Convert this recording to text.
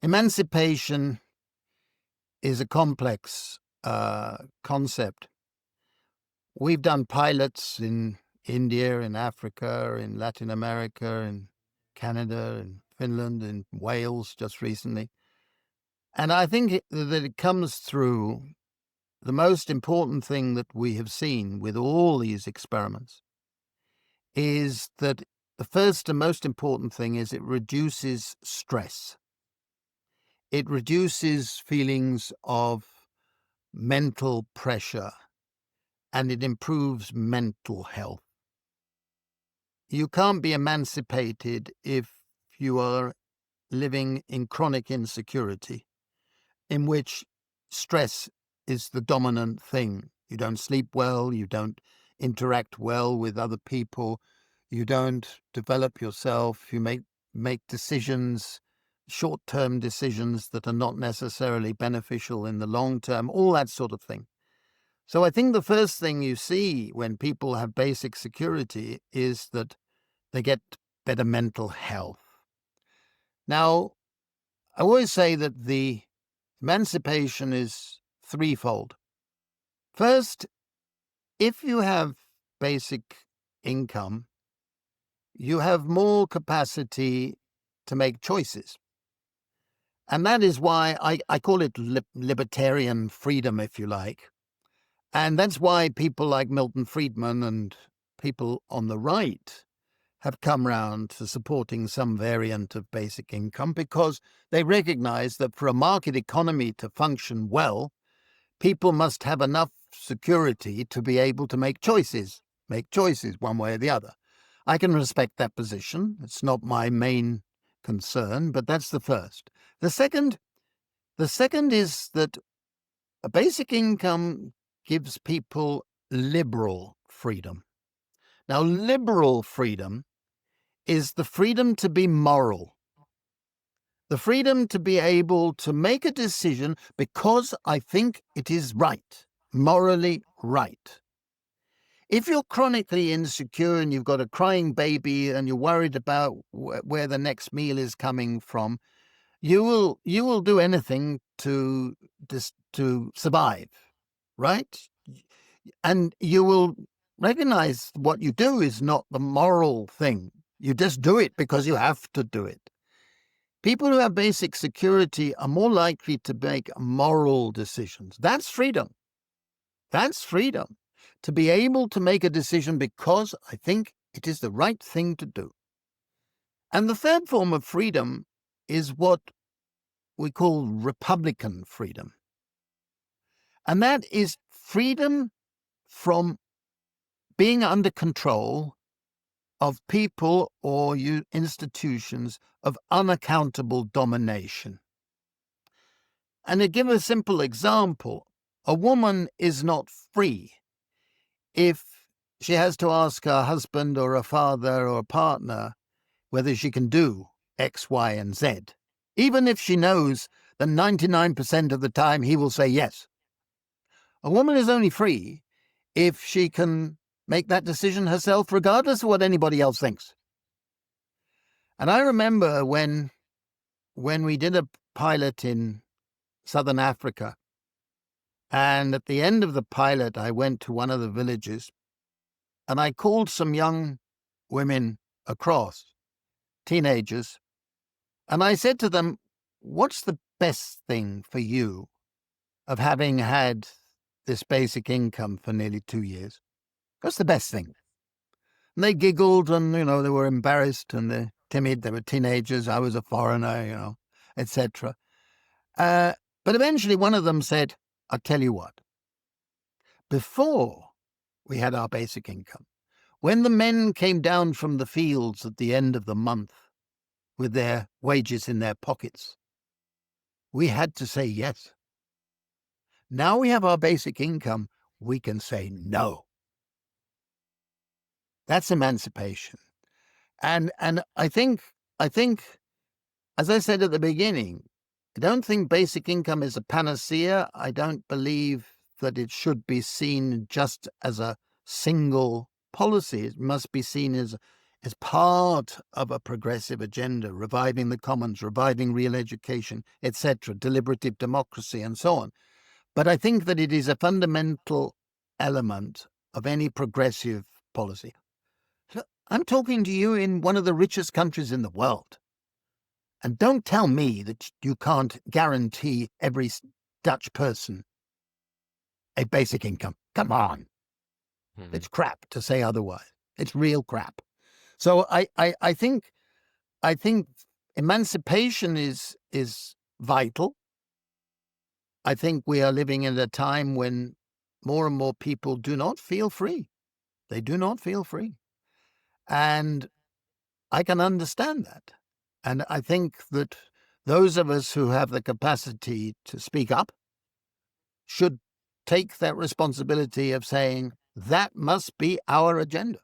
Emancipation is a complex concept. We've done pilots in India, in Africa, in Latin America, in Canada, in Finland, in Wales just recently. And I think that it comes through the most important thing that we have seen with all these experiments is that the first and most important thing is it reduces stress. It reduces feelings of mental pressure, and it improves mental health. You can't be emancipated if you are living in chronic insecurity, in which stress is the dominant thing. You don't sleep well, you don't interact well with other people, you don't develop yourself, you make decisions, short-term decisions that are not necessarily beneficial in the long term, all that sort of thing. So I think the first thing you see when people have basic security is that they get better mental health. Now, I always say that the emancipation is threefold. First, if you have basic income, you have more capacity to make choices. And that is why I call it libertarian freedom, if you like. And that's why people like Milton Friedman and people on the right have come round to supporting some variant of basic income, because they recognize that for a market economy to function well, people must have enough security to be able to make choices one way or the other. I can respect that position. It's not my main concern, but that's the first. The second is that a basic income gives people liberal freedom. Now, liberal freedom is the freedom to be moral, the freedom to be able to make a decision because I think it is right, morally right. If you're chronically insecure and you've got a crying baby and you're worried about where the next meal is coming from, you will do anything to survive, right? And you will recognize what you do is not the moral thing. You just do it because you have to do it. People who have basic security are more likely to make moral decisions. That's freedom. That's freedom. To be able to make a decision because I think it is the right thing to do. And the third form of freedom is what we call Republican freedom. And that is freedom from being under control of people or institutions of unaccountable domination. And to give a simple example, a woman is not free if she has to ask her husband or a father or a partner whether she can do X, Y, and Z, even if she knows that 99% of the time he will say yes. A woman is only free if she can make that decision herself, regardless of what anybody else thinks. And I remember when we did a pilot in Southern Africa, and at the end of the pilot, I went to one of the villages and I called some young women across, teenagers, and I said to them, what's the best thing for you of having had this basic income for nearly 2 years? What's the best thing? And they giggled and, they were embarrassed and they're timid. They were teenagers. I was a foreigner, etc. But eventually one of them said, I'll tell you what, before we had our basic income, when the men came down from the fields at the end of the month with their wages in their pockets, we had to say yes. Now we have our basic income, we can say no. That's emancipation. And I think, as I said at the beginning, I don't think basic income is a panacea. I don't believe that it should be seen just as a single policy. It must be seen as as part of a progressive agenda, reviving the commons, reviving real education, etc., deliberative democracy, and so on. But I think that it is a fundamental element of any progressive policy. Look, I'm talking to you in one of the richest countries in the world. And don't tell me that you can't guarantee every Dutch person a basic income. Come on. It's crap to say otherwise. It's real crap. So I think emancipation is vital. I think we are living in a time when more and more people do not feel free. They do not feel free. And I can understand that. And I think that those of us who have the capacity to speak up should take that responsibility of saying that must be our agenda.